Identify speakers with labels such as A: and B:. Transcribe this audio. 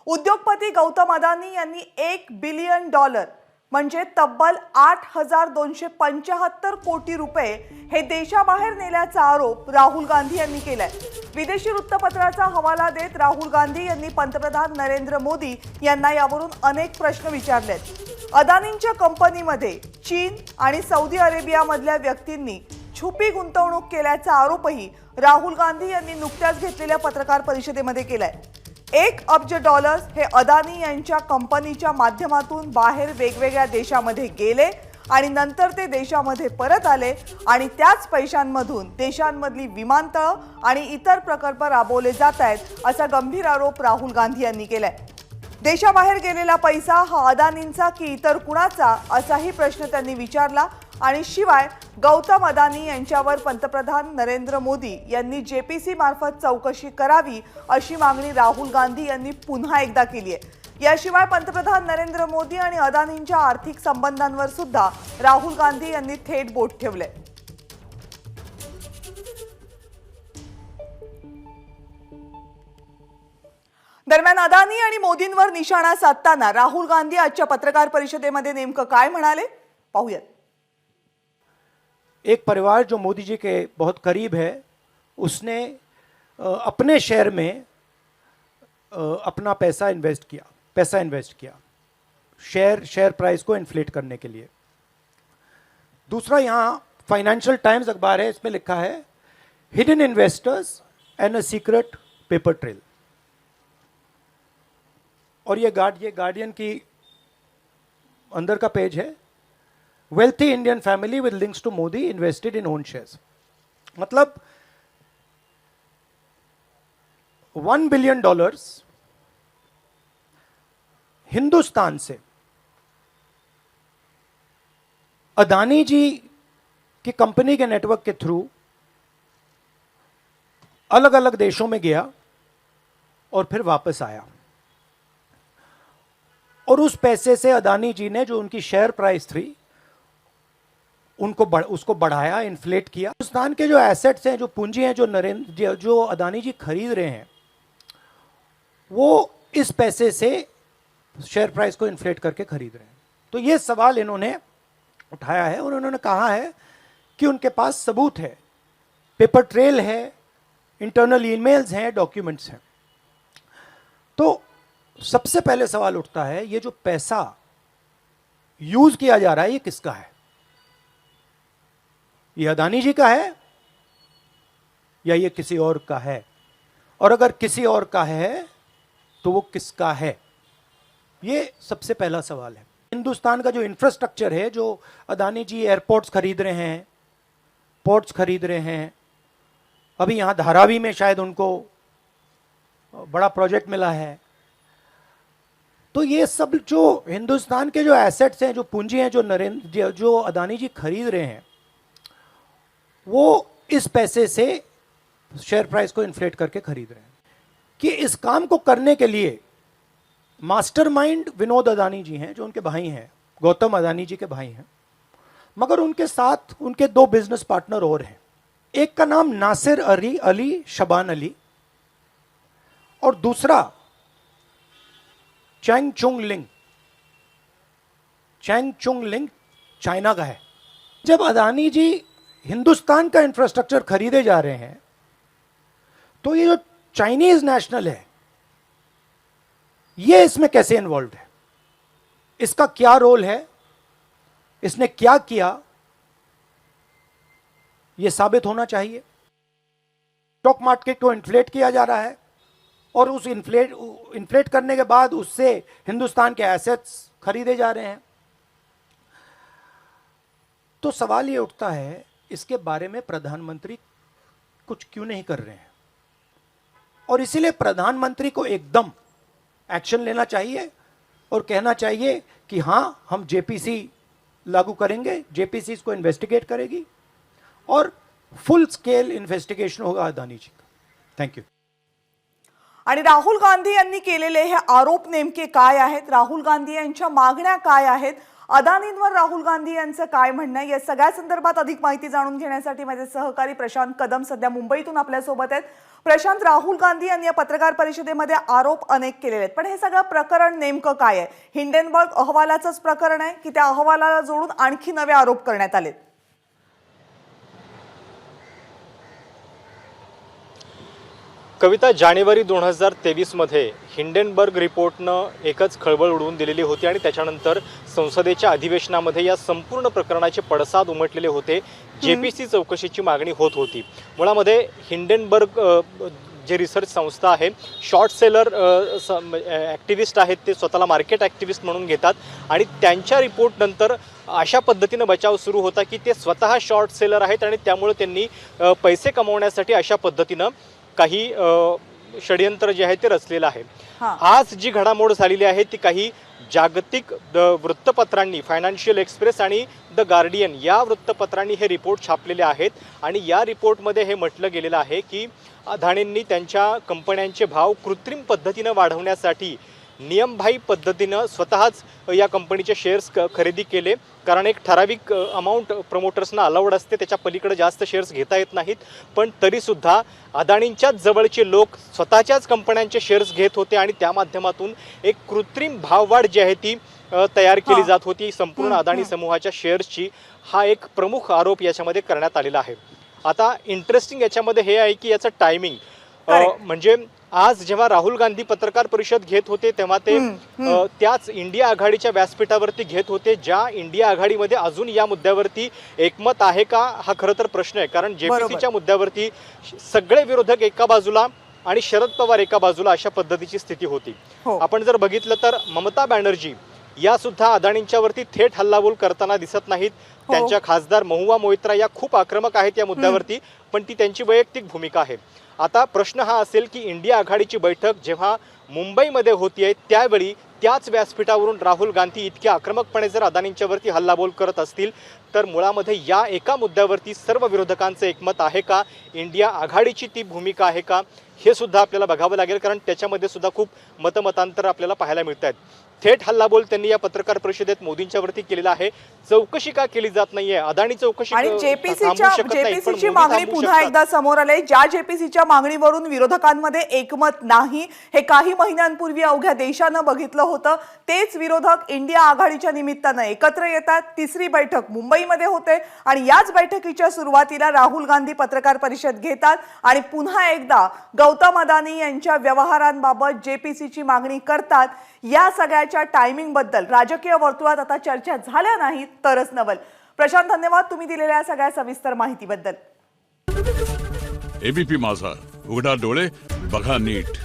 A: उद्योगपती गौतम अदानी यांनी $1 बिलियन म्हणजे तब्बल 8,275 कोटी रुपये हे देशाबाहेर नेल्याचा आरोप राहुल गांधी यांनी केलाय। विदेशी वृत्तपत्राचा हवाला देत राहुल गांधी यांनी पंतप्रधान नरेंद्र मोदी यांना यावरून अनेक प्रश्न विचारलेत। अदानींच्या कंपनीमध्ये चीन आणि सौदी अरेबियामधल्या व्यक्तींनी छुपी गुंतवणूक केल्याचा आरोपही राहुल गांधी यांनी नुकत्याच घेतलेल्या पत्रकार परिषदेमध्ये केलाय। $1 अब्ज हे अदानी यांच्या कंपनीच्या माध्यमातून बाहेर वेगवेगळ्या देशांमध्ये गेले आणि नंतर ते देशामध्ये परत आले आणि त्याच पैशांमधून देशांमधली विमानतळ आणि इतर प्रकल्प राबवले जात आहेत असा गंभीर आरोप राहुल गांधी यांनी केलाय। देशाबाहेर गेलेला पैसा हा अदानींचा की इतर कुणाचा असाही प्रश्न त्यांनी विचारला आणि शिवाय गौतम अदानी यांच्यावर पंतप्रधान नरेंद्र मोदी यांनी जेपीसी मार्फत चौकशी करावी अशी मागणी राहुल गांधी यांनी पुन्हा एकदा केली आहे। याशिवाय पंतप्रधान नरेंद्र मोदी आणि अदानींच्या आर्थिक संबंधांवर सुद्धा राहुल गांधी यांनी थेट बोट ठेवले। दरम्यान अदानी आणि मोदींवर निशाणा साधताना राहुल गांधी आजच्या पत्रकार परिषदेमध्ये नेमकं काय म्हणाले पाहूयात।
B: एक परिवार जो मोदी जी के बहुत करीब है उसने अपने शेयर में अपना पैसा इन्वेस्ट किया शेयर प्राइस को इन्फ्लेट करने के लिए। दूसरा यहाँ फाइनेंशियल टाइम्स अखबार है, इसमें लिखा है hidden investors and a secret paper trail. और ये गार्डियन की अंदर का पेज है, wealthy Indian family with links to Modi invested in own shares. मतलब $1 बिलियन हिंदुस्तान से अदानी जी की कंपनी के नेटवर्क के थ्रू अलग अलग देशों में गया और फिर वापस आया और उस पैसे से अदानी जी ने जो उनकी शेयर प्राइस थी उसको बढ़ाया, इन्फ्लेट किया। हिंदुस्तान के जो एसेट्स हैं, जो पूंजी हैं, जो अदानी जी खरीद रहे हैं, वो इस पैसे से शेयर प्राइस को इन्फ्लेट करके खरीद रहे हैं। तो ये सवाल इन्होंने उठाया है और उन्होंने कहा है कि उनके पास सबूत है, पेपर ट्रेल है, इंटरनल ईमेल्स हैं, डॉक्यूमेंट्स हैं। तो सबसे पहले सवाल उठता है, ये जो पैसा यूज किया जा रहा है ये किसका है? ये अदानी जी का है या ये किसी और का है? और अगर किसी और का है तो वो किसका है? ये सबसे पहला सवाल है। हिंदुस्तान का जो इंफ्रास्ट्रक्चर है, जो अदानी जी एयरपोर्ट्स खरीद रहे हैं, पोर्ट्स खरीद रहे हैं, अभी यहां धारावी में शायद उनको बड़ा प्रोजेक्ट मिला है। तो ये सब जो हिंदुस्तान के जो एसेट्स हैं, जो पूंजी हैं, जो अदानी जी खरीद रहे हैं, वो इस पैसे से शेयर प्राइस को इन्फ्लेट करके खरीद रहे हैं। कि इस काम को करने के लिए मास्टरमाइंड विनोद अदानी जी हैं, जो उनके भाई हैं, गौतम अदानी जी के भाई हैं, मगर उनके साथ उनके 2 बिजनेस पार्टनर और हैं। एक का नाम नासिर अली शबान अली और दूसरा चैंग चुंग लिंग चाइना का है। जब अदानी जी हिंदुस्तान का इंफ्रास्ट्रक्चर खरीदे जा रहे हैं तो ये जो चाइनीज नेशनल है ये इसमें कैसे इन्वॉल्व है? इसका क्या रोल है? इसने क्या किया? यह साबित होना चाहिए। स्टॉक मार्केट को इन्फ्लेट किया जा रहा है और उस इन्फ्लेट करने के बाद उससे हिंदुस्तान के एसेट्स खरीदे जा रहे हैं। तो सवाल ये उठता है, इसके बारे में प्रधानमंत्री कुछ क्यों नहीं कर रहे हैं? और इसीलिए प्रधानमंत्री को एकदम एक्शन लेना चाहिए और कहना चाहिए कि हां, हम जेपीसी लागू करेंगे, जेपीसी इसको इन्वेस्टिगेट करेगी और फुल स्केल इन्वेस्टिगेशन होगा अदानी जी का। Thank you.
A: आणि राहुल गांधी यांनी केलेले हे आरोप नेमके काय आहेत? राहुल गांधी यांच्या मागण्या काय आहेत? अदानींवर राहुल गांधी यांचं काय म्हणणं आहे? या सगळ्या संदर्भात अधिक माहिती जाणून घेण्यासाठी माझे सहकारी प्रशांत कदम सध्या मुंबईतून आपल्या सोबत आहेत। प्रशांत, राहुल गांधी यांनी या पत्रकार परिषदेमध्ये आरोप अनेक केलेले आहेत, पण हे सगळं प्रकरण नेमकं काय आहे? हिंडनबर्ग अहवालाचंच प्रकरण आहे की त्या अहवालाला जोडून आणखी नवे आरोप करण्यात आलेत?
C: कविता, जानेवारी 2023 मध्ये हिंडनबर्ग रिपोर्टनं एकच खळबळ उडवून दिलेली होती आणि त्याच्यानंतर संसदेच्या अधिवेशनामध्ये या संपूर्ण प्रकरणाचे पडसाद उमटलेले होते. जेपीसी चौकशीची मागणी होत होती. मुळामध्ये हिंडनबर्ग जे रिसर्च संस्था आहे, शॉर्ट सेलर ॲक्टिव्हिस्ट आहेत, ते स्वतःला मार्केट ॲक्टिव्हिस्ट म्हणून घेतात आणि त्यांच्या रिपोर्टनंतर अशा पद्धतीनं बचाव सुरू होता की ते स्वतः शॉर्ट सेलर आहेत आणि त्यामुळे त्यांनी पैसे कमवण्यासाठी अशा पद्धतीनं काही षडयंत्र जे आहे ते रचलेलं आहे. आज जी घडामोड झालेली आहे ती काही जागतिक वृत्तपत्रांनी, फायनान्शियल एक्सप्रेस आणि द गार्डियन या वृत्तपत्रांनी हे रिपोर्ट छापलेले आहेत आणि या रिपोर्टमध्ये हे म्हटलं गेलेलं आहे की अदानींनी त्यांच्या कंपन्यांचे भाव कृत्रिम पद्धतीनं वाढवण्यासाठी नियमबाह्य पद्धतीनं स्वतःच या कंपनीचे शेअर्स खरेदी केले, कारण एक ठराविक अमाऊंट प्रमोटर्सना अलाउड असते, त्याच्या पलीकडे जास्त शेअर्स घेता येत नाहीत. पण तरीसुद्धा अदानींच्याच जवळचे लोक स्वतःच्याच कंपन्यांचे शेअर्स घेत होते आणि त्या माध्यमातून एक कृत्रिम भाववाढ जी आहे ती तयार केली जात होती संपूर्ण अदानी समूहाच्या शेअर्सची. हा एक प्रमुख आरोप याच्यामध्ये करण्यात आलेला आहे. आता इंटरेस्टिंग याच्यामध्ये हे आहे की याचं टायमिंग, म्हणजे आज जेव्हा राहुल गांधी पत्रकार परिषद घेत होते तेव्हा ते त्याच इंडिया आघाडीच्या व्यासपीठावरती घेत होते, ज्या इंडिया आघाडीमध्ये अजून या मुद्द्यावरती एकमत आहे का हा खरं तर प्रश्न आहे. कारण जेपीसीच्या मुद्द्यावरती सगळे विरोधक एका बाजूला आणि शरद पवार एका बाजूला अशा पद्धतीची स्थिती होती. आपण जर बघितलं तर ममता बॅनर्जी या सुद्धा अदानींच्यावरती थेट हल्लाबोल करताना दिसत नाहीत. त्यांच्या खासदार महुआ मोइत्रा या खूप आक्रमक आहेत या मुद्द्यावरती, पण ती त्यांची वैयक्तिक भूमिका आहे. आता प्रश्न हा असेल की इंडिया आघाडीची बैठक जेव्हा मुंबईमध्ये होतीये त्यावेळी त्याच व्यासपीठावरून राहुल गांधी इतक्या आक्रमकपणे जर अदानींच्यावरती हल्लाबोल करत असतील तर मुळामध्ये या एका मुद्द्यावरती सर्व विरोधकांचं एकमत आहे का, इंडिया आघाडीची ती भूमिका आहे का, हे सुद्धा आपल्याला बघावं लागेल. कारण त्याच्यामध्ये सुद्धा खूप मतमतांतर आपल्याला पाहायला मिळत आहेत. थेट हल्लाबोल त्यांनी या पत्रकार परिषदेत मोदींच्या वरती केलेला आहे. चौकशी का केली जात नाहीये? अदानी चौकशी
A: आणि जेपीसीची मागणी पुन्हा एकदा समोर आले. ज्या जेपीसीच्या मागणीवरून विरोधकांमध्ये एकमत नाही हे काही महिन्यांपूर्वी अवघ्या देशानं बघितलं होतं. तेच विरोधक इंडिया आघाडीच्या निमित्तानं एकत्र येतात. तिसरी बैठक मुंबईमध्ये होते आणि याच बैठकीच्या सुरुवातीला राहुल गांधी पत्रकार परिषद घेतात आणि पुन्हा एकदा गौतम अदानी यांच्या व्यवहारांबाबत जेपीसीची मागणी करतात. या सगळ्याच्या टायमिंग बद्दल राजकीय वर्तुळात आता चर्चा झाल्या नाहीत तरच नवल. प्रशांत, धन्यवाद तुम्ही दिलेल्या सगळ्या सविस्तर माहितीबद्दल.
D: एबीपी माझा, उघडा डोळे बघा नीट.